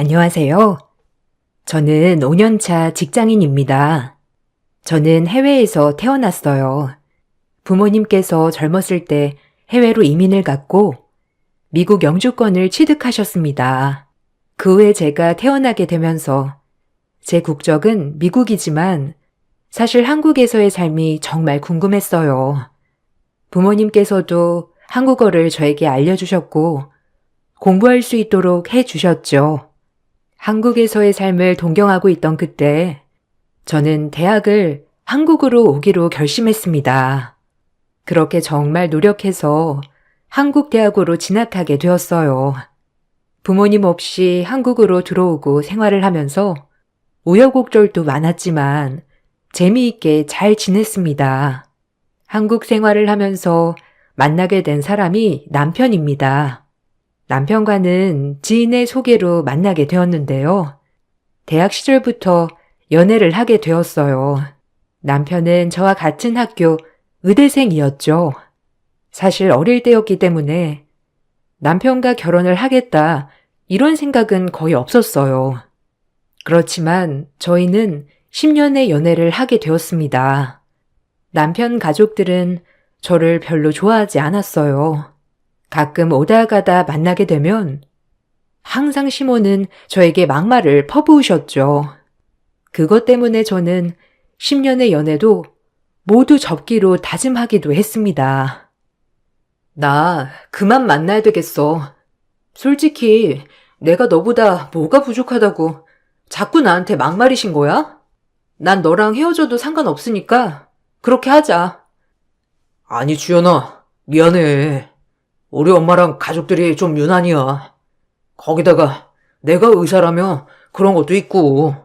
안녕하세요. 저는 5년차 직장인입니다. 저는 해외에서 태어났어요. 부모님께서 젊었을 때 해외로 이민을 갔고 미국 영주권을 취득하셨습니다. 그 후에 제가 태어나게 되면서 제 국적은 미국이지만 사실 한국에서의 삶이 정말 궁금했어요. 부모님께서도 한국어를 저에게 알려주셨고 공부할 수 있도록 해주셨죠. 한국에서의 삶을 동경하고 있던 그때 저는 대학을 한국으로 오기로 결심했습니다. 그렇게 정말 노력해서 한국 대학으로 진학하게 되었어요. 부모님 없이 한국으로 들어오고 생활을 하면서 우여곡절도 많았지만 재미있게 잘 지냈습니다. 한국 생활을 하면서 만나게 된 사람이 남편입니다. 남편과는 지인의 소개로 만나게 되었는데요. 대학 시절부터 연애를 하게 되었어요. 남편은 저와 같은 학교 의대생이었죠. 사실 어릴 때였기 때문에 남편과 결혼을 하겠다 이런 생각은 거의 없었어요. 그렇지만 저희는 10년의 연애를 하게 되었습니다. 남편 가족들은 저를 별로 좋아하지 않았어요. 가끔 오다 가다 만나게 되면 항상 시모는 저에게 막말을 퍼부으셨죠. 그것 때문에 저는 10년의 연애도 모두 접기로 다짐하기도 했습니다. 나 그만 만나야 되겠어. 솔직히 내가 너보다 뭐가 부족하다고 자꾸 나한테 막말이신 거야? 난 너랑 헤어져도 상관없으니까 그렇게 하자. 아니, 주연아, 미안해. 우리 엄마랑 가족들이 좀 유난이야. 거기다가 내가 의사라며 그런 것도 있고.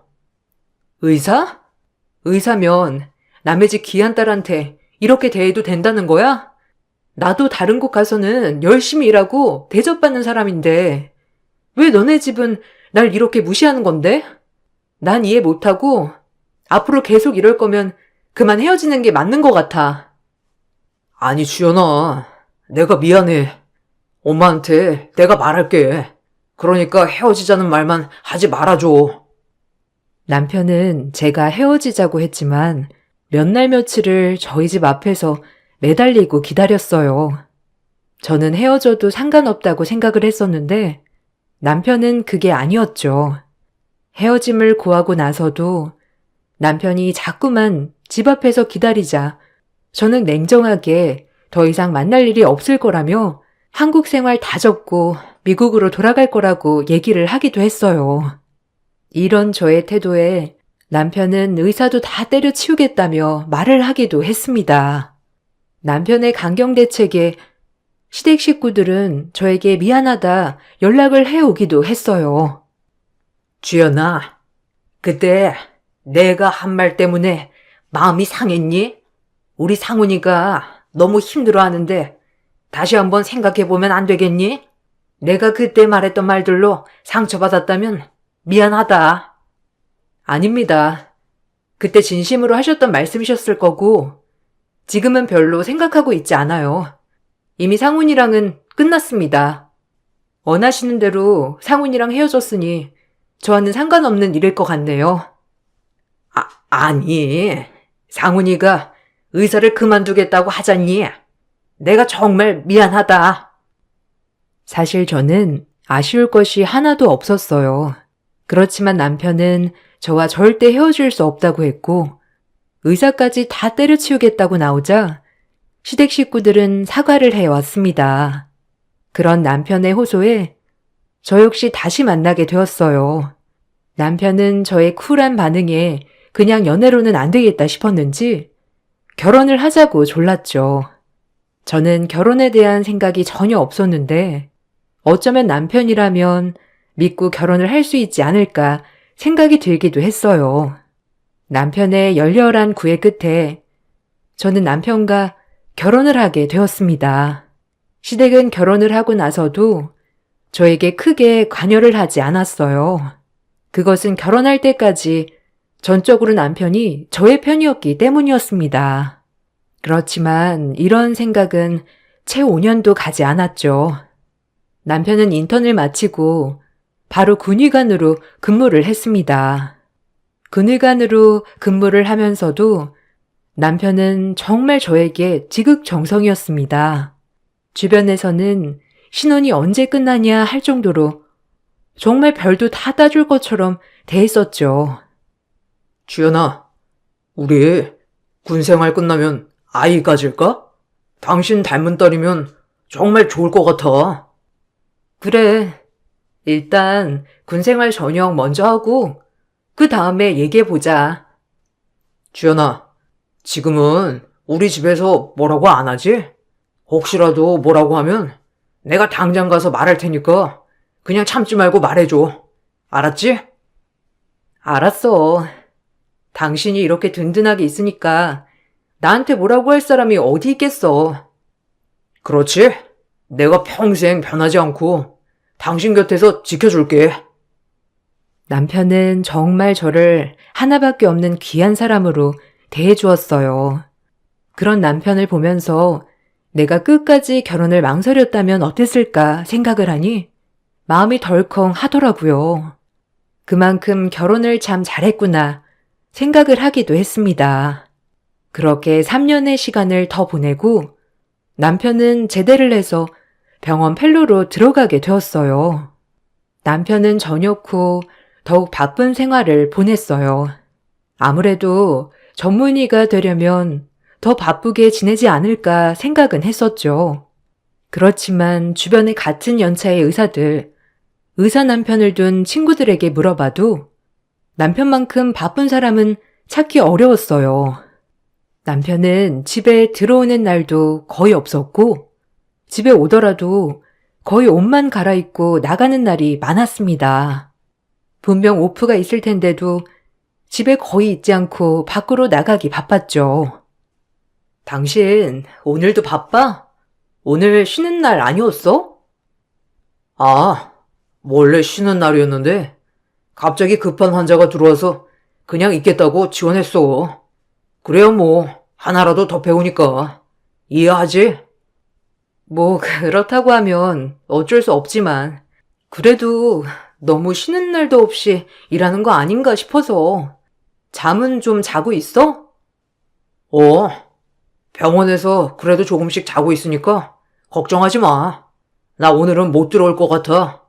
의사? 의사면 남의 집 귀한 딸한테 이렇게 대해도 된다는 거야? 나도 다른 곳 가서는 열심히 일하고 대접받는 사람인데 왜 너네 집은 날 이렇게 무시하는 건데? 난 이해 못하고 앞으로 계속 이럴 거면 그만 헤어지는 게 맞는 것 같아. 아니, 주연아, 내가 미안해. 엄마한테 내가 말할게. 그러니까 헤어지자는 말만 하지 말아줘. 남편은 제가 헤어지자고 했지만 몇 날 며칠을 저희 집 앞에서 매달리고 기다렸어요. 저는 헤어져도 상관없다고 생각을 했었는데 남편은 그게 아니었죠. 헤어짐을 고하고 나서도 남편이 자꾸만 집 앞에서 기다리자 저는 냉정하게 더 이상 만날 일이 없을 거라며 한국 생활 다 접고 미국으로 돌아갈 거라고 얘기를 하기도 했어요. 이런 저의 태도에 남편은 의사도 다 때려치우겠다며 말을 하기도 했습니다. 남편의 강경대책에 시댁 식구들은 저에게 미안하다 연락을 해오기도 했어요. 주연아, 그때 내가 한 말 때문에 마음이 상했니? 우리 상훈이가 너무 힘들어하는데 다시 한번 생각해보면 안 되겠니? 내가 그때 말했던 말들로 상처받았다면 미안하다. 아닙니다. 그때 진심으로 하셨던 말씀이셨을 거고 지금은 별로 생각하고 있지 않아요. 이미 상훈이랑은 끝났습니다. 원하시는 대로 상훈이랑 헤어졌으니 저와는 상관없는 일일 것 같네요. 아니, 상훈이가 의사를 그만두겠다고 하잖니? 내가 정말 미안하다. 사실 저는 아쉬울 것이 하나도 없었어요. 그렇지만 남편은 저와 절대 헤어질 수 없다고 했고 의사까지 다 때려치우겠다고 나오자 시댁 식구들은 사과를 해왔습니다. 그런 남편의 호소에 저 역시 다시 만나게 되었어요. 남편은 저의 쿨한 반응에 그냥 연애로는 안 되겠다 싶었는지 결혼을 하자고 졸랐죠. 저는 결혼에 대한 생각이 전혀 없었는데 어쩌면 남편이라면 믿고 결혼을 할 수 있지 않을까 생각이 들기도 했어요. 남편의 열렬한 구애 끝에 저는 남편과 결혼을 하게 되었습니다. 시댁은 결혼을 하고 나서도 저에게 크게 관여를 하지 않았어요. 그것은 결혼할 때까지 전적으로 남편이 저의 편이었기 때문이었습니다. 그렇지만 이런 생각은 채 5년도 가지 않았죠. 남편은 인턴을 마치고 바로 군의관으로 근무를 했습니다. 군의관으로 근무를 하면서도 남편은 정말 저에게 지극정성이었습니다. 주변에서는 신혼이 언제 끝나냐 할 정도로 정말 별도 다 따줄 것처럼 대했었죠. 주연아, 우리 군생활 끝나면 아이 가질까? 당신 닮은 딸이면 정말 좋을 것 같아. 그래, 일단 군생활 전역 먼저 하고 그 다음에 얘기해보자. 주연아, 지금은 우리 집에서 뭐라고 안 하지? 혹시라도 뭐라고 하면 내가 당장 가서 말할 테니까 그냥 참지 말고 말해줘. 알았지? 알았어. 당신이 이렇게 든든하게 있으니까 나한테 뭐라고 할 사람이 어디 있겠어. 그렇지? 내가 평생 변하지 않고 당신 곁에서 지켜줄게. 남편은 정말 저를 하나밖에 없는 귀한 사람으로 대해주었어요. 그런 남편을 보면서 내가 끝까지 결혼을 망설였다면 어땠을까 생각을 하니 마음이 덜컹 하더라고요. 그만큼 결혼을 참 잘했구나 생각을 하기도 했습니다. 그렇게 3년의 시간을 더 보내고 남편은 제대를 해서 병원 펠로로 들어가게 되었어요. 남편은 저녁 후 더욱 바쁜 생활을 보냈어요. 아무래도 전문의가 되려면 더 바쁘게 지내지 않을까 생각은 했었죠. 그렇지만 주변의 같은 연차의 의사들, 의사 남편을 둔 친구들에게 물어봐도 남편만큼 바쁜 사람은 찾기 어려웠어요. 남편은 집에 들어오는 날도 거의 없었고, 집에 오더라도 거의 옷만 갈아입고 나가는 날이 많았습니다. 분명 오프가 있을 텐데도 집에 거의 있지 않고 밖으로 나가기 바빴죠. 당신 오늘도 바빠? 오늘 쉬는 날 아니었어? 아, 원래 쉬는 날이었는데 갑자기 급한 환자가 들어와서 그냥 있겠다고 지원했어. 그래야 뭐 하나라도 더 배우니까 이해하지? 뭐 그렇다고 하면 어쩔 수 없지만 그래도 너무 쉬는 날도 없이 일하는 거 아닌가 싶어서 잠은 좀 자고 있어? 어, 병원에서 그래도 조금씩 자고 있으니까 걱정하지 마. 나 오늘은 못 들어올 것 같아.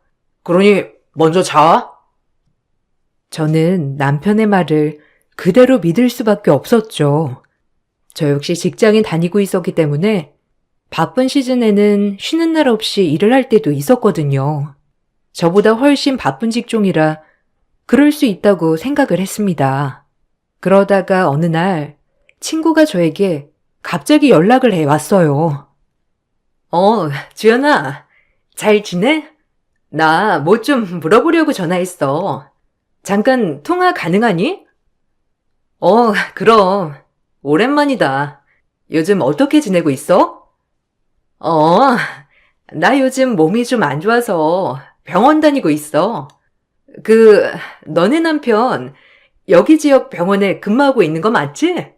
그러니 먼저 자. 저는 남편의 말을 그대로 믿을 수밖에 없었죠. 저 역시 직장에 다니고 있었기 때문에 바쁜 시즌에는 쉬는 날 없이 일을 할 때도 있었거든요. 저보다 훨씬 바쁜 직종이라 그럴 수 있다고 생각을 했습니다. 그러다가 어느 날 친구가 저에게 갑자기 연락을 해왔어요. 주연아, 잘 지내? 나 뭐 좀 물어보려고 전화했어. 잠깐 통화 가능하니? 그럼. 오랜만이다. 요즘 어떻게 지내고 있어? 나 요즘 몸이 좀 안 좋아서 병원 다니고 있어. 너네 남편 여기 지역 병원에 근무하고 있는 거 맞지?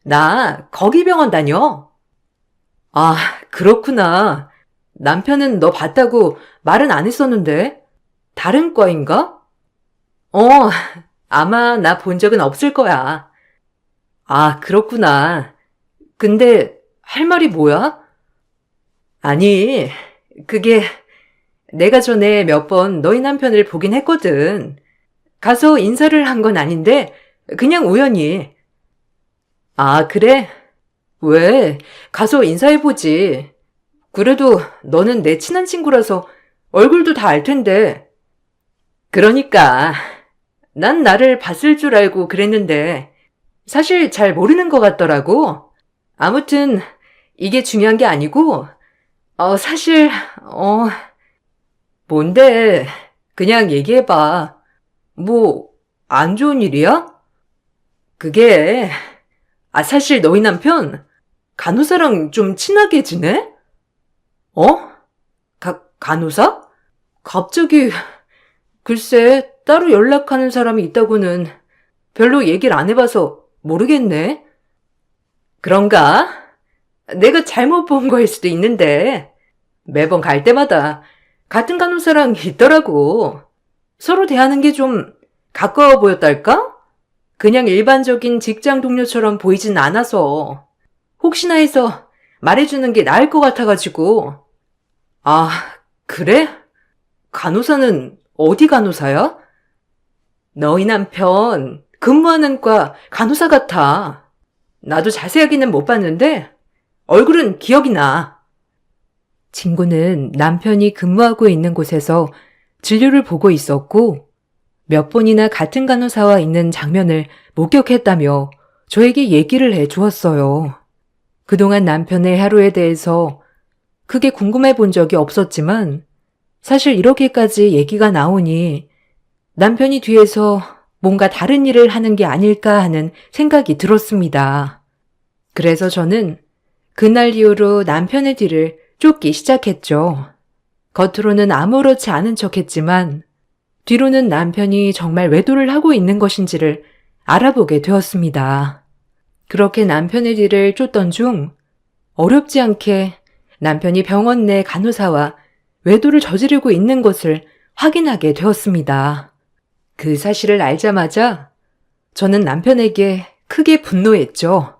나 거기 병원 다녀. 아, 그렇구나. 남편은 너 봤다고 말은 안 했었는데. 다른 과인가? 아마 나 본 적은 없을 거야. 아, 그렇구나. 근데 할 말이 뭐야? 아니, 그게 내가 전에 몇 번 너희 남편을 보긴 했거든. 가서 인사를 한 건 아닌데 그냥 우연히. 아, 그래? 왜? 가서 인사해보지. 그래도 너는 내 친한 친구라서 얼굴도 다 알 텐데. 그러니까 난 나를 봤을 줄 알고 그랬는데 사실 잘 모르는 것 같더라고. 아무튼 이게 중요한 게 아니고 사실 뭔데? 그냥 얘기해봐. 뭐 안 좋은 일이야? 그게 사실 너희 남편 간호사랑 좀 친하게 지내? 간호사? 갑자기 글쎄 따로 연락하는 사람이 있다고는 별로 얘기를 안 해봐서 모르겠네. 그런가? 내가 잘못 본 거일 수도 있는데 매번 갈 때마다 같은 간호사랑 있더라고. 서로 대하는 게 좀 가까워 보였달까? 그냥 일반적인 직장 동료처럼 보이진 않아서 혹시나 해서 말해주는 게 나을 것 같아가지고. 아, 그래? 간호사는 어디 간호사야? 너희 남편 근무하는 과 간호사 같아. 나도 자세하게는 못 봤는데 얼굴은 기억이 나. 친구는 남편이 근무하고 있는 곳에서 진료를 보고 있었고 몇 번이나 같은 간호사와 있는 장면을 목격했다며 저에게 얘기를 해 주었어요. 그동안 남편의 하루에 대해서 크게 궁금해 본 적이 없었지만 사실 이렇게까지 얘기가 나오니 남편이 뒤에서 뭔가 다른 일을 하는 게 아닐까 하는 생각이 들었습니다. 그래서 저는 그날 이후로 남편의 뒤를 쫓기 시작했죠. 겉으로는 아무렇지 않은 척했지만 뒤로는 남편이 정말 외도를 하고 있는 것인지를 알아보게 되었습니다. 그렇게 남편의 뒤를 쫓던 중 어렵지 않게 남편이 병원 내 간호사와 외도를 저지르고 있는 것을 확인하게 되었습니다. 그 사실을 알자마자 저는 남편에게 크게 분노했죠.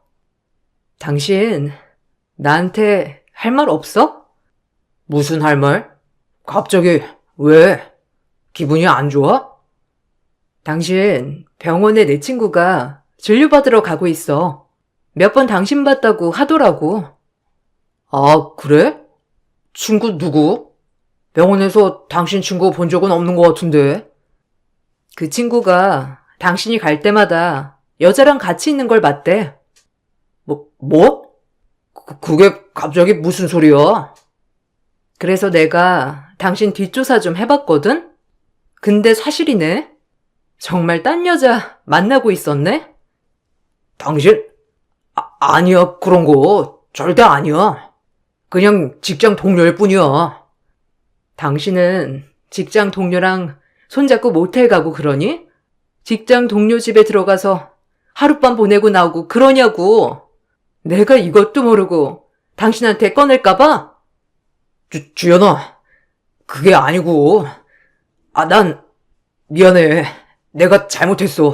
당신 나한테 할 말 없어? 무슨 할 말? 갑자기 왜? 기분이 안 좋아? 당신 병원에 내 친구가 진료받으러 가고 있어. 몇 번 당신 봤다고 하더라고. 아, 그래? 친구 누구? 병원에서 당신 친구 본 적은 없는 것 같은데. 그 친구가 당신이 갈 때마다 여자랑 같이 있는 걸 봤대. 뭐? 그게 갑자기 무슨 소리야? 그래서 내가 당신 뒷조사 좀 해봤거든? 근데 사실이네. 정말 딴 여자 만나고 있었네? 당신? 아니야, 그런 거 절대 아니야. 그냥 직장 동료일 뿐이야. 당신은 직장 동료랑 손잡고 모텔 가고 그러니? 직장 동료 집에 들어가서 하룻밤 보내고 나오고 그러냐고. 내가 이것도 모르고 당신한테 꺼낼까봐? 주연아, 그게 아니고. 난 미안해. 내가 잘못했어.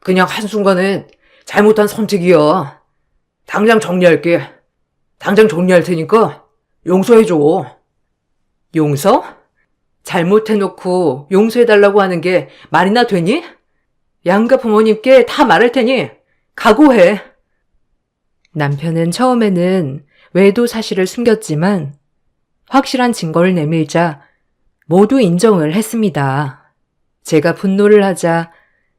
그냥 한순간에 잘못한 선택이야. 당장 정리할게. 당장 정리할 테니까 용서해줘. 용서? 잘못해놓고 용서해달라고 하는 게 말이나 되니? 양가 부모님께 다 말할 테니 각오해. 남편은 처음에는 외도 사실을 숨겼지만 확실한 증거를 내밀자 모두 인정을 했습니다. 제가 분노를 하자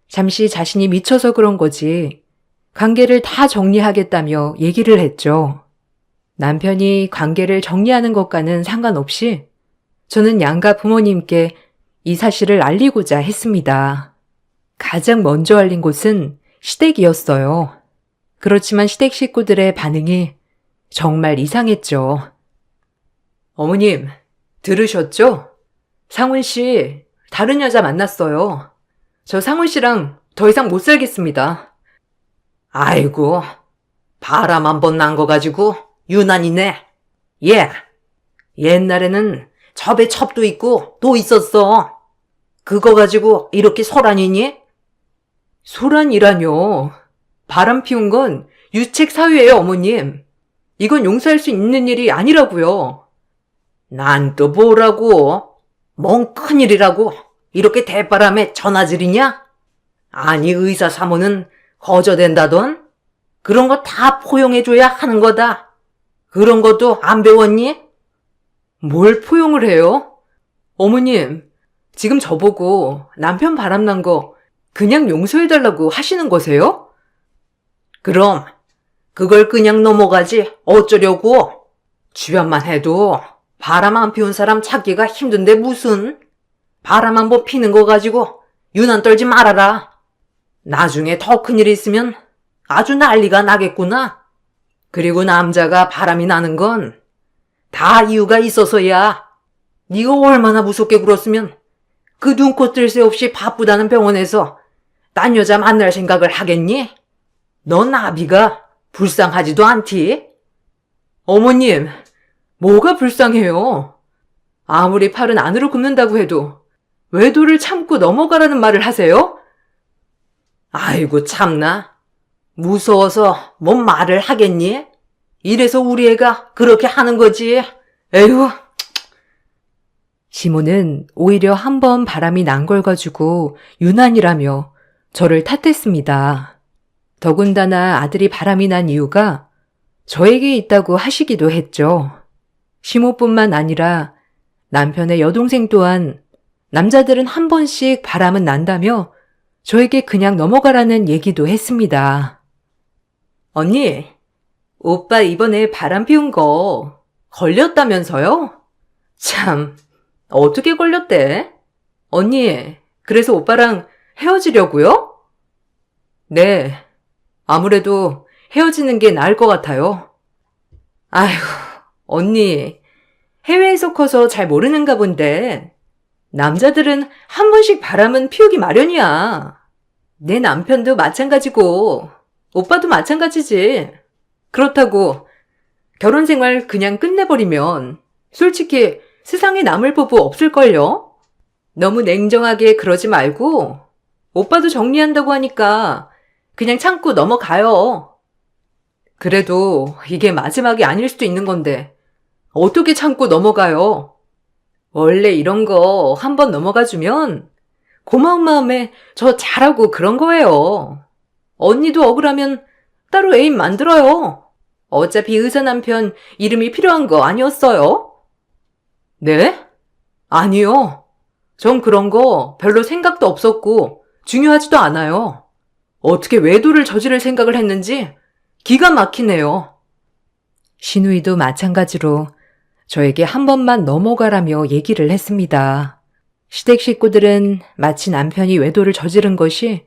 잠시 자신이 미쳐서 그런 거지 관계를 다 정리하겠다며 얘기를 했죠. 남편이 관계를 정리하는 것과는 상관없이 저는 양가 부모님께 이 사실을 알리고자 했습니다. 가장 먼저 알린 곳은 시댁이었어요. 그렇지만 시댁 식구들의 반응이 정말 이상했죠. 어머님, 들으셨죠? 상훈 씨, 다른 여자 만났어요. 저 상훈 씨랑 더 이상 못 살겠습니다. 아이고, 바람 한 번 난 거 가지고 유난이네. 옛날에는 첩에 첩도 있고 또 있었어. 그거 가지고 이렇게 소란이니? 소란이라뇨. 바람 피운 건 유책 사유예요, 어머님. 이건 용서할 수 있는 일이 아니라고요. 난 또 뭐라고? 뭔 큰일이라고 이렇게 대바람에 전화질이냐? 아니 의사 사모는 거저댄다던? 그런 거 다 포용해줘야 하는 거다. 그런 것도 안 배웠니? 뭘 포용을 해요? 어머님, 지금 저보고 남편 바람난 거 그냥 용서해달라고 하시는 거세요? 그럼 그걸 그냥 넘어가지 어쩌려고? 주변만 해도 바람 안 피운 사람 찾기가 힘든데 무슨? 바람 한 번 피는 거 가지고 유난 떨지 말아라. 나중에 더 큰일 있으면 아주 난리가 나겠구나. 그리고 남자가 바람이 나는 건 다 이유가 있어서야. 네가 얼마나 무섭게 굴었으면 그 눈코 뜰 새 없이 바쁘다는 병원에서 딴 여자 만날 생각을 하겠니? 넌 나비가 불쌍하지도 않디? 어머님, 뭐가 불쌍해요? 아무리 팔은 안으로 굽는다고 해도 외도를 참고 넘어가라는 말을 하세요? 아이고, 참나. 무서워서 뭔 말을 하겠니? 이래서 우리 애가 그렇게 하는 거지. 에휴. 시모는 오히려 한 번 바람이 난 걸 가지고 유난이라며 저를 탓했습니다. 더군다나 아들이 바람이 난 이유가 저에게 있다고 하시기도 했죠. 시모뿐만 아니라 남편의 여동생 또한 남자들은 한 번씩 바람은 난다며 저에게 그냥 넘어가라는 얘기도 했습니다. 언니, 오빠 이번에 바람 피운 거 걸렸다면서요? 참, 어떻게 걸렸대? 언니, 그래서 오빠랑 헤어지려고요? 네, 아무래도 헤어지는 게 나을 것 같아요. 아휴, 언니, 해외에서 커서 잘 모르는가 본데 남자들은 한 번씩 바람은 피우기 마련이야. 내 남편도 마찬가지고 오빠도 마찬가지지. 그렇다고 결혼 생활 그냥 끝내버리면 솔직히 세상에 남을 부부 없을걸요? 너무 냉정하게 그러지 말고 오빠도 정리한다고 하니까 그냥 참고 넘어가요. 그래도 이게 마지막이 아닐 수도 있는 건데 어떻게 참고 넘어가요? 원래 이런 거 한번 넘어가주면 고마운 마음에 저 잘하고 그런 거예요. 언니도 억울하면 따로 애인 만들어요. 어차피 의사 남편 이름이 필요한 거 아니었어요? 네? 아니요. 전 그런 거 별로 생각도 없었고 중요하지도 않아요. 어떻게 외도를 저지를 생각을 했는지 기가 막히네요. 신우이도 마찬가지로 저에게 한 번만 넘어가라며 얘기를 했습니다. 시댁 식구들은 마치 남편이 외도를 저지른 것이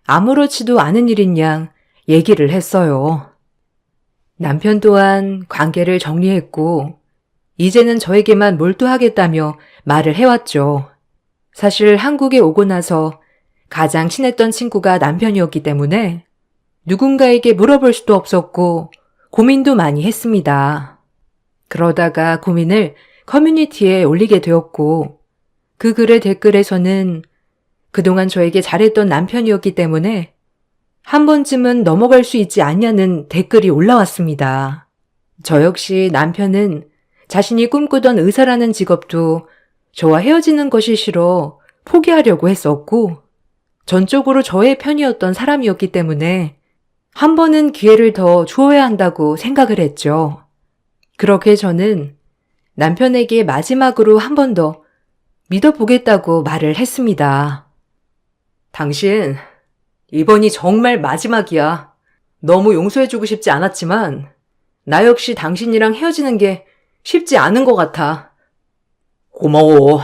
아무렇지도 않은 일인 양 얘기를 했어요. 남편 또한 관계를 정리했고 이제는 저에게만 몰두하겠다며 말을 해왔죠. 사실 한국에 오고 나서 가장 친했던 친구가 남편이었기 때문에 누군가에게 물어볼 수도 없었고 고민도 많이 했습니다. 그러다가 고민을 커뮤니티에 올리게 되었고 그 글의 댓글에서는 그동안 저에게 잘했던 남편이었기 때문에 한 번쯤은 넘어갈 수 있지 않냐는 댓글이 올라왔습니다. 저 역시 남편은 자신이 꿈꾸던 의사라는 직업도 저와 헤어지는 것이 싫어 포기하려고 했었고 전적으로 저의 편이었던 사람이었기 때문에 한 번은 기회를 더 주어야 한다고 생각을 했죠. 그렇게 저는 남편에게 마지막으로 한 번 더 믿어보겠다고 말을 했습니다. 당신, 이번이 정말 마지막이야. 너무 용서해주고 싶지 않았지만 나 역시 당신이랑 헤어지는 게 쉽지 않은 것 같아. 고마워.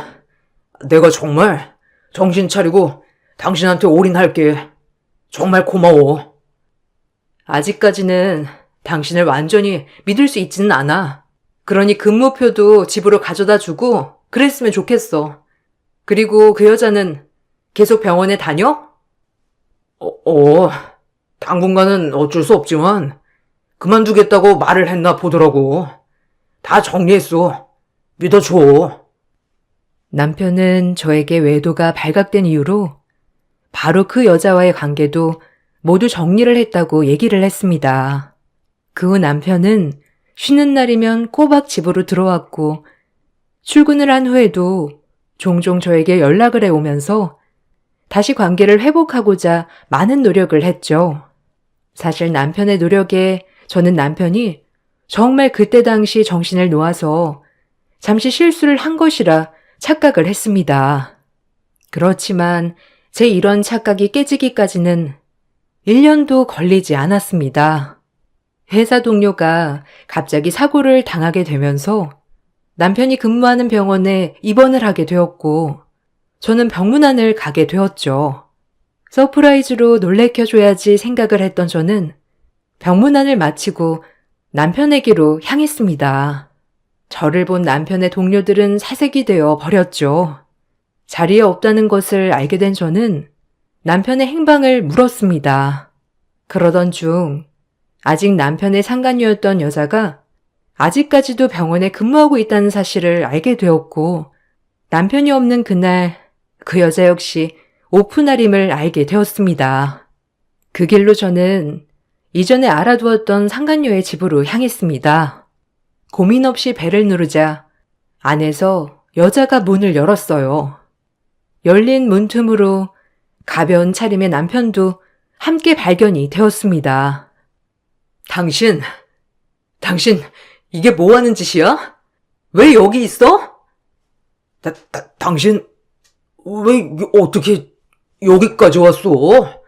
내가 정말 정신 차리고 당신한테 올인할게. 정말 고마워. 아직까지는 당신을 완전히 믿을 수 있지는 않아. 그러니 근무표도 집으로 가져다 주고 그랬으면 좋겠어. 그리고 그 여자는 계속 병원에 다녀? 당분간은 어쩔 수 없지만 그만두겠다고 말을 했나 보더라고. 다 정리했어. 믿어줘. 남편은 저에게 외도가 발각된 이유로 바로 그 여자와의 관계도 모두 정리를 했다고 얘기를 했습니다. 그 후 남편은 쉬는 날이면 꼬박 집으로 들어왔고 출근을 한 후에도 종종 저에게 연락을 해오면서 다시 관계를 회복하고자 많은 노력을 했죠. 사실 남편의 노력에 저는 남편이 정말 그때 당시 정신을 놓아서 잠시 실수를 한 것이라 착각을 했습니다. 그렇지만 제 이런 착각이 깨지기까지는 1년도 걸리지 않았습니다. 회사 동료가 갑자기 사고를 당하게 되면서 남편이 근무하는 병원에 입원을 하게 되었고 저는 병문안을 가게 되었죠. 서프라이즈로 놀래켜줘야지 생각을 했던 저는 병문안을 마치고 남편에게로 향했습니다. 저를 본 남편의 동료들은 사색이 되어 버렸죠. 자리에 없다는 것을 알게 된 저는 남편의 행방을 물었습니다. 그러던 중 아직 남편의 상간녀였던 여자가 아직까지도 병원에 근무하고 있다는 사실을 알게 되었고 남편이 없는 그날 그 여자 역시 오픈할임을 알게 되었습니다. 그 길로 저는 이전에 알아두었던 상간녀의 집으로 향했습니다. 고민 없이 벨을 누르자 안에서 여자가 문을 열었어요. 열린 문틈으로 가벼운 차림의 남편도 함께 발견이 되었습니다. 당신, 이게 뭐 하는 짓이야? 왜 여기 있어? 당신, 왜, 어떻게, 여기까지 왔어?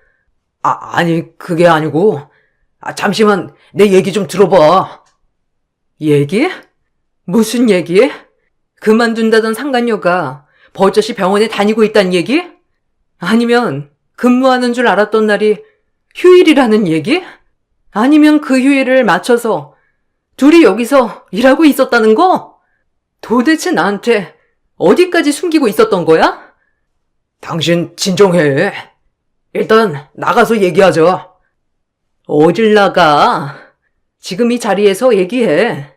아니, 그게 아니고, 잠시만, 내 얘기 좀 들어봐. 얘기? 무슨 얘기? 그만둔다던 상간녀가 버젓이 병원에 다니고 있다는 얘기? 아니면 근무하는 줄 알았던 날이 휴일이라는 얘기? 아니면 그 휴일을 맞춰서 둘이 여기서 일하고 있었다는 거? 도대체 나한테 어디까지 숨기고 있었던 거야? 당신 진정해. 일단 나가서 얘기하자. 어딜 나가? 지금 이 자리에서 얘기해.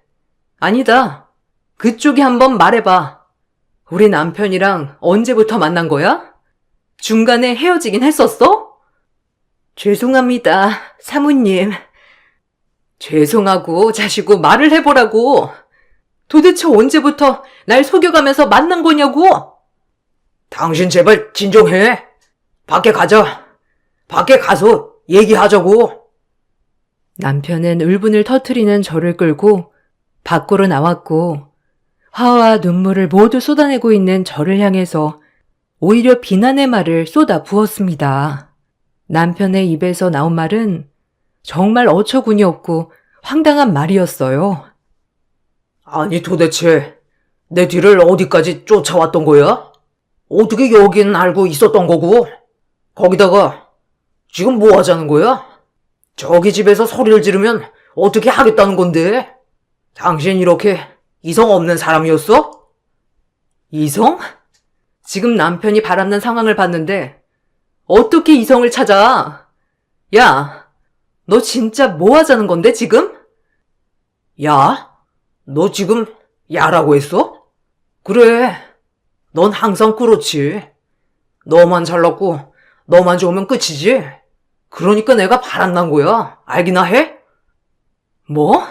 아니다. 그쪽이 한번 말해봐. 우리 남편이랑 언제부터 만난 거야? 중간에 헤어지긴 했었어? 죄송합니다, 사모님. 죄송하고 자시고 말을 해보라고. 도대체 언제부터 날 속여가면서 만난 거냐고? 당신 제발 진정해. 밖에 가자. 밖에 가서 얘기하자고. 남편은 울분을 터트리는 저를 끌고 밖으로 나왔고 화와 눈물을 모두 쏟아내고 있는 저를 향해서 오히려 비난의 말을 쏟아 부었습니다. 남편의 입에서 나온 말은 정말 어처구니 없고 황당한 말이었어요. 아니 도대체 내 뒤를 어디까지 쫓아왔던 거야? 어떻게 여긴 알고 있었던 거고? 거기다가 지금 뭐 하자는 거야? 저기 집에서 소리를 지르면 어떻게 하겠다는 건데? 당신 이렇게 이성 없는 사람이었어? 이성? 지금 남편이 바람난 상황을 봤는데 어떻게 이성을 찾아? 야, 너 진짜 뭐 하자는 건데 지금? 야? 너 지금 야라고 했어? 그래. 넌 항상 그렇지. 너만 잘났고 너만 좋으면 끝이지. 그러니까 내가 바람난 거야. 알기나 해? 뭐?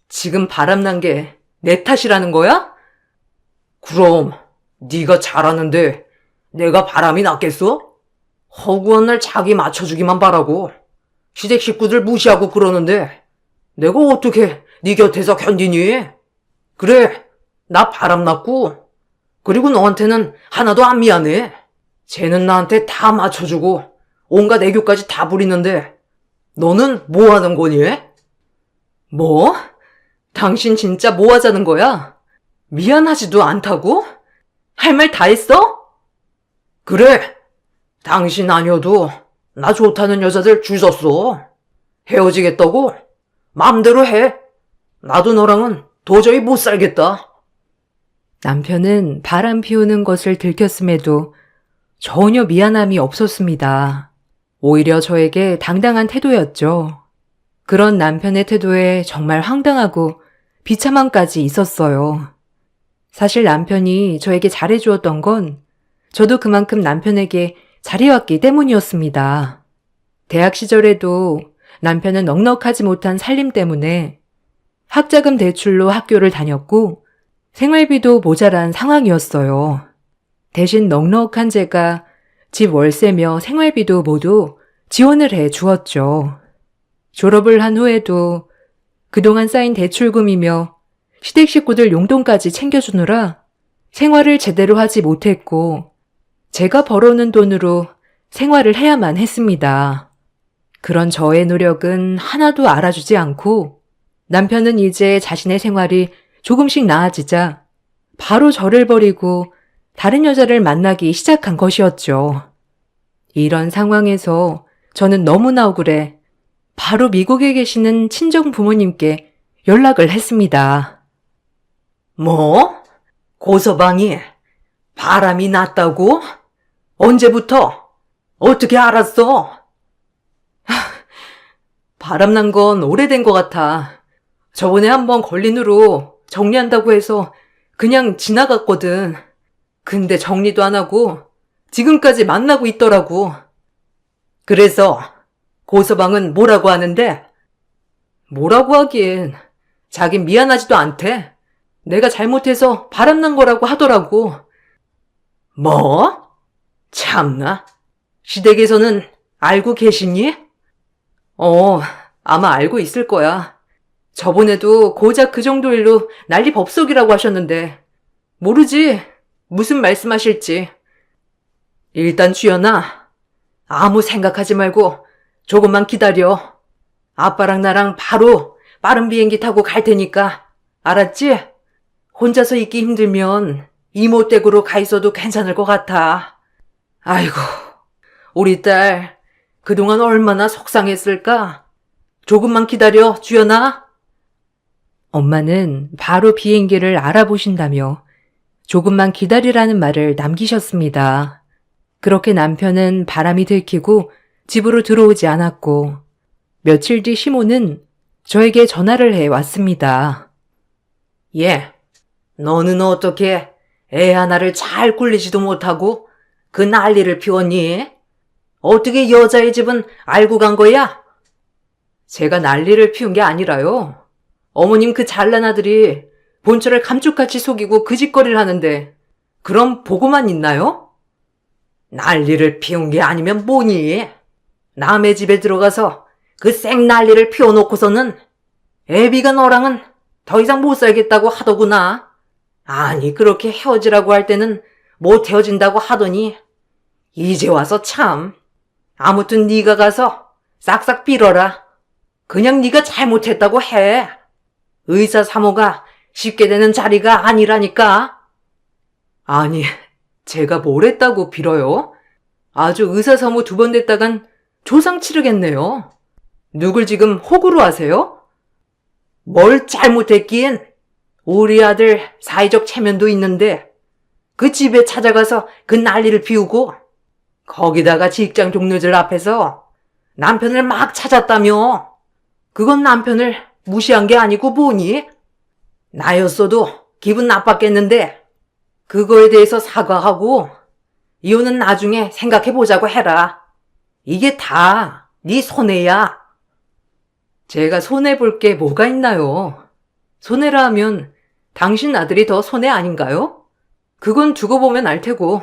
지금 바람난 게 내 탓이라는 거야? 그럼 네가 잘하는데 내가 바람이 났겠어? 허구한 날 자기 맞춰주기만 바라고 시댁 식구들 무시하고 그러는데 내가 어떻게 네 곁에서 견디니? 그래, 나 바람났고 그리고 너한테는 하나도 안 미안해. 쟤는 나한테 다 맞춰주고 온갖 애교까지 다 부리는데 너는 뭐 하는 거니? 뭐? 당신 진짜 뭐 하자는 거야? 미안하지도 않다고? 할 말 다 했어? 그래, 당신 아니어도 나 좋다는 여자들 줄 섰어. 헤어지겠다고? 맘대로 해. 나도 너랑은 도저히 못 살겠다. 남편은 바람 피우는 것을 들켰음에도 전혀 미안함이 없었습니다. 오히려 저에게 당당한 태도였죠. 그런 남편의 태도에 정말 황당하고 비참함까지 있었어요. 사실 남편이 저에게 잘해주었던 건 저도 그만큼 남편에게 잘해왔기 때문이었습니다. 대학 시절에도 남편은 넉넉하지 못한 살림 때문에 학자금 대출로 학교를 다녔고 생활비도 모자란 상황이었어요. 대신 넉넉한 제가 집 월세며 생활비도 모두 지원을 해 주었죠. 졸업을 한 후에도 그동안 쌓인 대출금이며 시댁 식구들 용돈까지 챙겨주느라 생활을 제대로 하지 못했고 제가 벌어오는 돈으로 생활을 해야만 했습니다. 그런 저의 노력은 하나도 알아주지 않고 남편은 이제 자신의 생활이 조금씩 나아지자 바로 저를 버리고 다른 여자를 만나기 시작한 것이었죠. 이런 상황에서 저는 너무나 억울해 바로 미국에 계시는 친정 부모님께 연락을 했습니다. 뭐? 고서방이 바람이 났다고? 언제부터? 어떻게 알았어? 바람난 건 오래된 것 같아. 저번에 한번 걸린 후로 정리한다고 해서 그냥 지나갔거든. 근데 정리도 안 하고 지금까지 만나고 있더라고. 그래서 고서방은 뭐라고 하는데? 뭐라고 하긴 자긴 미안하지도 않대. 내가 잘못해서 바람난 거라고 하더라고. 뭐? 참나. 시댁에서는 알고 계시니? 아마 알고 있을 거야. 저번에도 고작 그 정도 일로 난리 법석이라고 하셨는데 모르지 무슨 말씀하실지. 일단 주연아, 아무 생각하지 말고 조금만 기다려. 아빠랑 나랑 바로 빠른 비행기 타고 갈 테니까 알았지? 혼자서 있기 힘들면 이모 댁으로 가 있어도 괜찮을 것 같아. 아이고, 우리 딸 그동안 얼마나 속상했을까? 조금만 기다려, 주연아. 엄마는 바로 비행기를 알아보신다며 조금만 기다리라는 말을 남기셨습니다. 그렇게 남편은 바람이 들키고 집으로 들어오지 않았고 며칠 뒤 시모는 저에게 전화를 해 왔습니다. 예, 너는 어떻게 애 하나를 잘 굴리지도 못하고 그 난리를 피웠니? 어떻게 여자의 집은 알고 간 거야? 제가 난리를 피운 게 아니라요. 어머님 그 잘난 아들이 본처를 감쪽같이 속이고 그 짓거리를 하는데 그럼 보고만 있나요? 난리를 피운 게 아니면 뭐니? 남의 집에 들어가서 그 생난리를 피워놓고서는 애비가 너랑은 더 이상 못 살겠다고 하더구나. 아니 그렇게 헤어지라고 할 때는 못 헤어진다고 하더니 이제 와서 참. 아무튼 네가 가서 싹싹 빌어라. 그냥 네가 잘못했다고 해. 의사 사모가 쉽게 되는 자리가 아니라니까. 아니, 제가 뭘 했다고 빌어요? 아주 의사 사모 2번 됐다간 조상 치르겠네요. 누굴 지금 호구로 하세요? 뭘 잘못했긴? 우리 아들 사회적 체면도 있는데 그 집에 찾아가서 그 난리를 피우고 거기다가 직장 동료들 앞에서 남편을 막 찾았다며. 그건 남편을 무시한 게 아니고 뭐니? 나였어도 기분 나빴겠는데 그거에 대해서 사과하고 이혼은 나중에 생각해보자고 해라. 이게 다 네 손해야. 제가 손해볼 게 뭐가 있나요? 손해라 하면 당신 아들이 더 손해 아닌가요? 그건 두고 보면 알 테고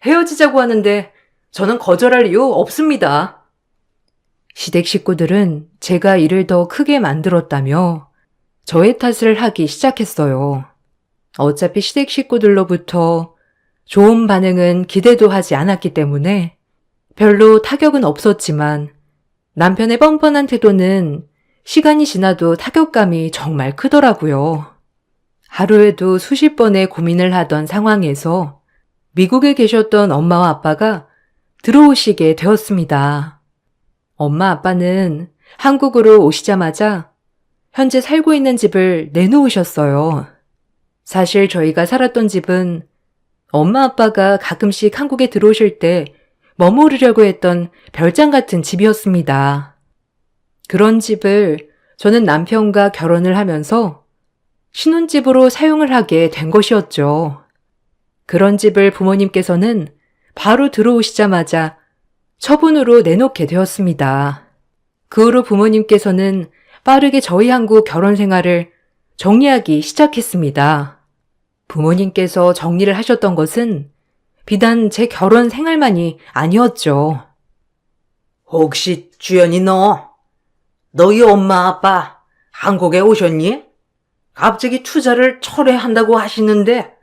헤어지자고 하는데 저는 거절할 이유 없습니다. 시댁 식구들은 제가 일을 더 크게 만들었다며 저의 탓을 하기 시작했어요. 어차피 시댁 식구들로부터 좋은 반응은 기대도 하지 않았기 때문에 별로 타격은 없었지만 남편의 뻔뻔한 태도는 시간이 지나도 타격감이 정말 크더라고요. 하루에도 수십 번의 고민을 하던 상황에서 미국에 계셨던 엄마와 아빠가 들어오시게 되었습니다. 엄마 아빠는 한국으로 오시자마자 현재 살고 있는 집을 내놓으셨어요. 사실 저희가 살았던 집은 엄마 아빠가 가끔씩 한국에 들어오실 때 머무르려고 했던 별장 같은 집이었습니다. 그런 집을 저는 남편과 결혼을 하면서 신혼집으로 사용을 하게 된 것이었죠. 그런 집을 부모님께서는 바로 들어오시자마자 처분으로 내놓게 되었습니다. 그 후로 부모님께서는 빠르게 저희 한국 결혼 생활을 정리하기 시작했습니다. 부모님께서 정리를 하셨던 것은 비단 제 결혼 생활만이 아니었죠. 혹시 주연이 너희 엄마 아빠 한국에 오셨니? 갑자기 투자를 철회한다고 하시는데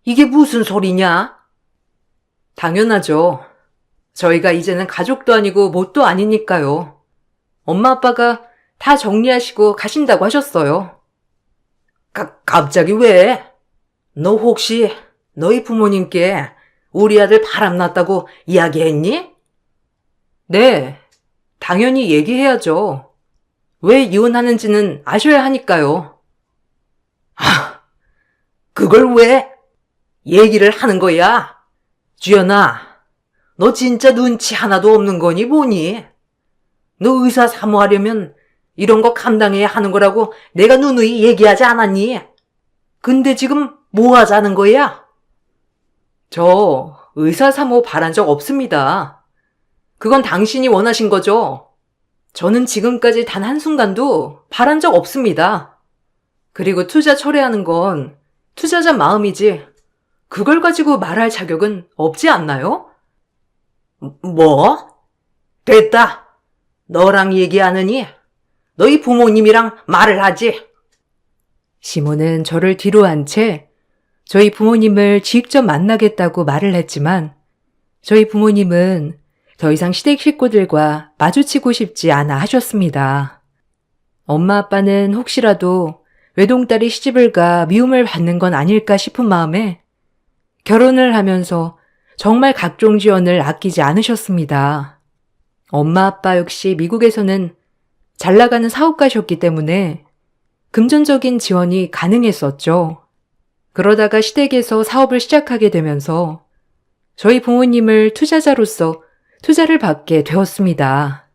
이게 무슨 소리냐? 당연하죠. 저희가 이제는 가족도 아니고 뭣도 아니니까요. 엄마 아빠가 다 정리하시고 가신다고 하셨어요. 갑자기 왜? 너 혹시 너희 부모님께 우리 아들 바람났다고 이야기했니? 네, 당연히 얘기해야죠. 왜 이혼하는지는 아셔야 하니까요. 그걸 왜 얘기를 하는 거야? 주연아, 너 진짜 눈치 하나도 없는 거니 뭐니? 너 의사 사모하려면 이런 거 감당해야 하는 거라고 내가 누누이 얘기하지 않았니? 근데 지금 뭐 하자는 거야? 저 의사 사모 바란 적 없습니다. 그건 당신이 원하신 거죠? 저는 지금까지 단 한순간도 바란 적 없습니다. 그리고 투자 철회하는 건 투자자 마음이지, 그걸 가지고 말할 자격은 없지 않나요? 뭐? 됐다. 너랑 얘기하느니 너희 부모님이랑 말을 하지. 시모는 저를 뒤로 한 채 저희 부모님을 직접 만나겠다고 말을 했지만 저희 부모님은 더 이상 시댁 식구들과 마주치고 싶지 않아 하셨습니다. 엄마 아빠는 혹시라도 외동딸이 시집을 가 미움을 받는 건 아닐까 싶은 마음에 결혼을 하면서 정말 각종 지원을 아끼지 않으셨습니다. 엄마 아빠 역시 미국에서는 잘 나가는 사업가셨기 때문에 금전적인 지원이 가능했었죠. 그러다가 시댁에서 사업을 시작하게 되면서 저희 부모님을 투자자로서 투자를 받게 되었습니다.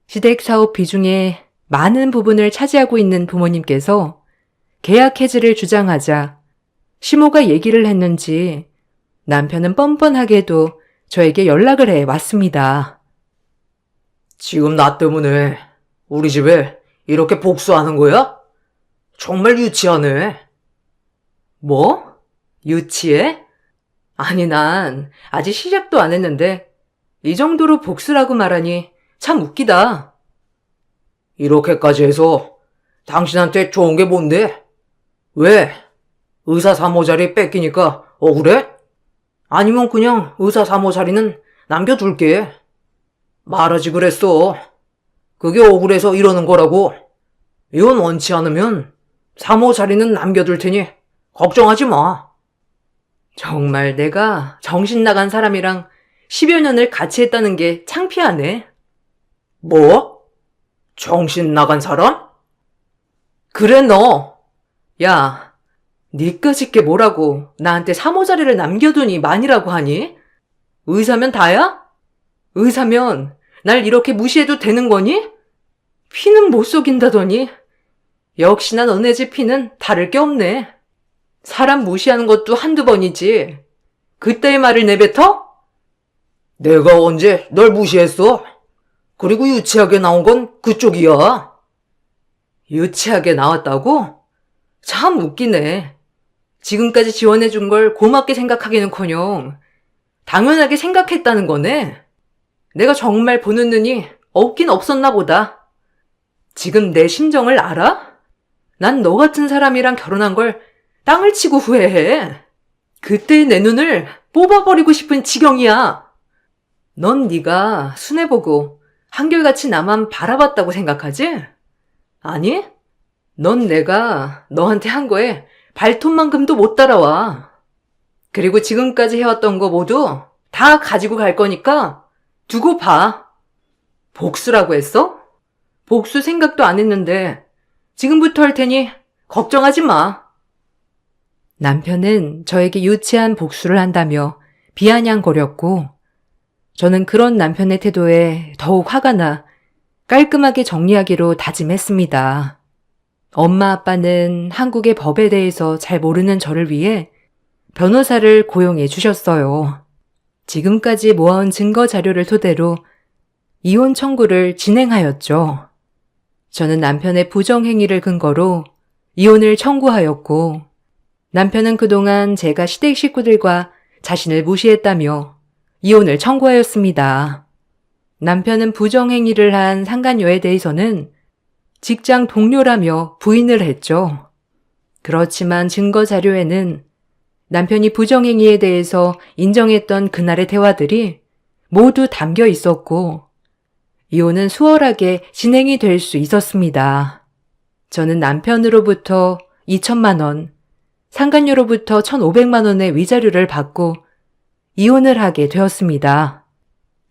시댁 사업 비중의 많은 부분을 차지하고 있는 부모님께서 계약 해지를 주장하자 시모가 얘기를 했는지 남편은 뻔뻔하게도 저에게 연락을 해 왔습니다. 지금 나 때문에 우리 집에 이렇게 복수하는 거야? 정말 유치하네. 뭐? 유치해? 아니, 난 아직 시작도 안 했는데 이 정도로 복수라고 말하니 참 웃기다. 이렇게까지 해서 당신한테 좋은 게 뭔데? 왜? 의사 사모 자리 뺏기니까 억울해? 아니면 그냥 의사 사모 자리는 남겨둘게. 말하지 그랬어. 그게 억울해서 이러는 거라고. 이건 원치 않으면 사모 자리는 남겨둘 테니 걱정하지 마. 정말 내가 정신 나간 사람이랑 10여 년을 같이 했다는 게 창피하네. 뭐? 정신 나간 사람? 그래, 너. 야, 니까짓게 뭐라고 나한테 사모 자리를 남겨두니 만이라고 하니? 의사면 다야? 의사면 날 이렇게 무시해도 되는 거니? 피는 못 속인다더니 역시나 너네 집 피는 다를 게 없네. 사람 무시하는 것도 한두 번이지 그때의 말을 내뱉어? 내가 언제 널 무시했어? 그리고 유치하게 나온 건 그쪽이야. 유치하게 나왔다고? 참 웃기네. 지금까지 지원해준 걸 고맙게 생각하기는커녕 당연하게 생각했다는 거네. 내가 정말 보는 눈이 없긴 없었나 보다. 지금 내 심정을 알아? 난 너 같은 사람이랑 결혼한 걸 땅을 치고 후회해. 그때의 내 눈을 뽑아버리고 싶은 지경이야. 넌 네가 순해보고 한결같이 나만 바라봤다고 생각하지? 아니, 넌 내가 너한테 한 거에 발톱만큼도 못 따라와. 그리고 지금까지 해왔던 거 모두 다 가지고 갈 거니까 두고 봐. 복수라고 했어? 복수 생각도 안 했는데 지금부터 할 테니 걱정하지 마. 남편은 저에게 유치한 복수를 한다며 비아냥거렸고 저는 그런 남편의 태도에 더욱 화가 나 깔끔하게 정리하기로 다짐했습니다. 엄마 아빠는 한국의 법에 대해서 잘 모르는 저를 위해 변호사를 고용해 주셨어요. 지금까지 모아온 증거 자료를 토대로 이혼 청구를 진행하였죠. 저는 남편의 부정행위를 근거로 이혼을 청구하였고 남편은 그동안 제가 시댁 식구들과 자신을 무시했다며 이혼을 청구하였습니다. 남편은 부정행위를 한 상간녀에 대해서는 직장 동료라며 부인을 했죠. 그렇지만 증거 자료에는 남편이 부정행위에 대해서 인정했던 그날의 대화들이 모두 담겨 있었고 이혼은 수월하게 진행이 될 수 있었습니다. 저는 남편으로부터 2천만 원, 상간녀로부터 1,500만 원의 위자료를 받고 이혼을 하게 되었습니다.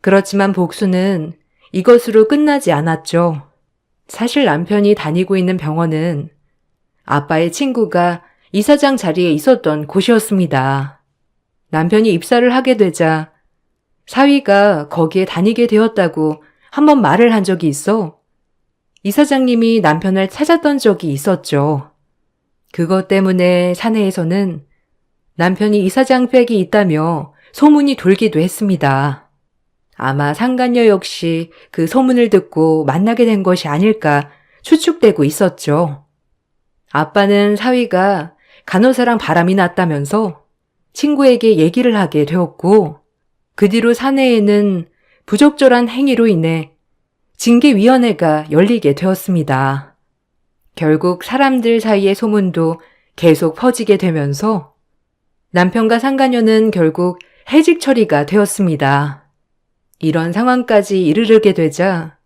그렇지만 복수는 이것으로 끝나지 않았죠. 사실 남편이 다니고 있는 병원은 아빠의 친구가 이사장 자리에 있었던 곳이었습니다. 남편이 입사를 하게 되자 사위가 거기에 다니게 되었다고 한번 말을 한 적이 있어 이사장님이 남편을 찾았던 적이 있었죠. 그것 때문에 사내에서는 남편이 이사장 백이 있다며 소문이 돌기도 했습니다. 아마 상간녀 역시 그 소문을 듣고 만나게 된 것이 아닐까 추측되고 있었죠. 아빠는 사위가 간호사랑 바람이 났다면서 친구에게 얘기를 하게 되었고, 그 뒤로 사내에는 부적절한 행위로 인해 징계위원회가 열리게 되었습니다. 결국 사람들 사이의 소문도 계속 퍼지게 되면서 남편과 상간녀는 결국 해직 처리가 되었습니다. 이런 상황까지 이르르게 되자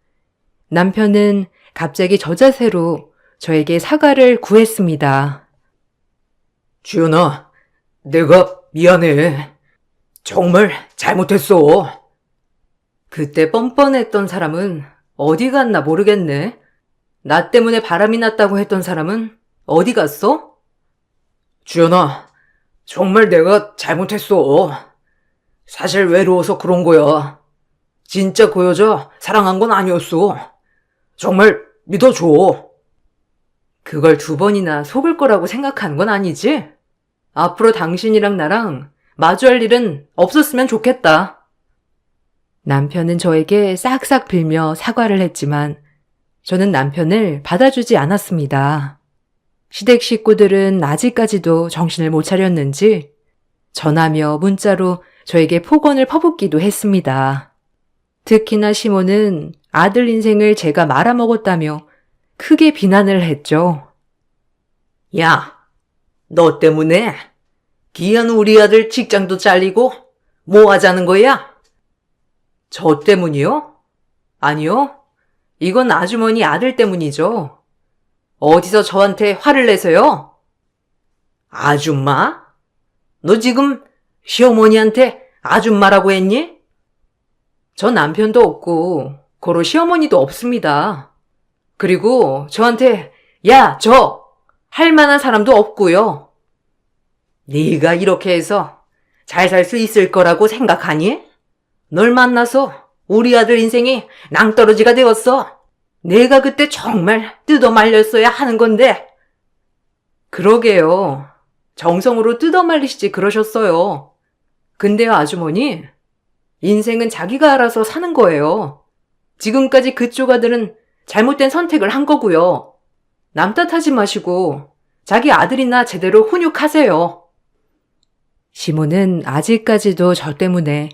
남편은 갑자기 저자세로 저에게 사과를 구했습니다. 주연아, 내가 미안해. 정말 잘못했어. 그때 뻔뻔했던 사람은 어디 갔나 모르겠네. 나 때문에 바람이 났다고 했던 사람은 어디 갔어? 주연아, 정말 내가 잘못했어. 사실 외로워서 그런 거야. 진짜 그 여자 사랑한 건 아니었어. 정말 믿어줘. 그걸 2번이나 속을 거라고 생각하는 건 아니지? 앞으로 당신이랑 나랑 마주할 일은 없었으면 좋겠다. 남편은 저에게 싹싹 빌며 사과를 했지만 저는 남편을 받아주지 않았습니다. 시댁 식구들은 아직까지도 정신을 못 차렸는지 전화며 문자로 저에게 폭언을 퍼붓기도 했습니다. 특히나 시모는 아들 인생을 제가 말아먹었다며 크게 비난을 했죠. 야, 너 때문에 귀한 우리 아들 직장도 잘리고 뭐 하자는 거야? 저 때문이요? 아니요. 이건 아주머니 아들 때문이죠. 어디서 저한테 화를 내세요? 아줌마? 너 지금 시어머니한테 아줌마라고 했니? 저 남편도 없고 고로 시어머니도 없습니다. 그리고 저한테 야, 저 할 만한 사람도 없고요. 네가 이렇게 해서 잘 살 수 있을 거라고 생각하니? 널 만나서 우리 아들 인생이 낭떠러지가 되었어. 내가 그때 정말 뜯어 말렸어야 하는 건데. 그러게요. 정성으로 뜯어 말리시지 그러셨어요. 근데요, 아주머니. 인생은 자기가 알아서 사는 거예요. 지금까지 그쪽 아들은 잘못된 선택을 한 거고요. 남 탓하지 마시고 자기 아들이나 제대로 훈육하세요. 시모는 아직까지도 저 때문에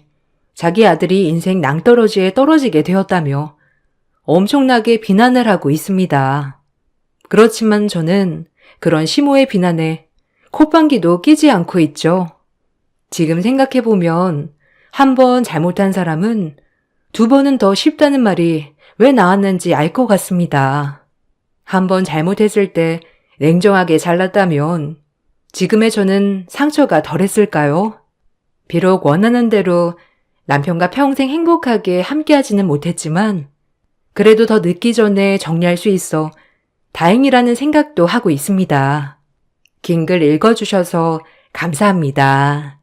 자기 아들이 인생 낭떠러지에 떨어지게 되었다며 엄청나게 비난을 하고 있습니다. 그렇지만 저는 그런 시모의 비난에 콧방귀도 끼지 않고 있죠. 지금 생각해보면 한 번 잘못한 사람은 2번은 더 쉽다는 말이 왜 나왔는지 알 것 같습니다. 한 번 잘못했을 때 냉정하게 잘랐다면 지금의 저는 상처가 덜했을까요? 비록 원하는 대로 남편과 평생 행복하게 함께하지는 못했지만 그래도 더 늦기 전에 정리할 수 있어 다행이라는 생각도 하고 있습니다. 긴 글 읽어주셔서 감사합니다.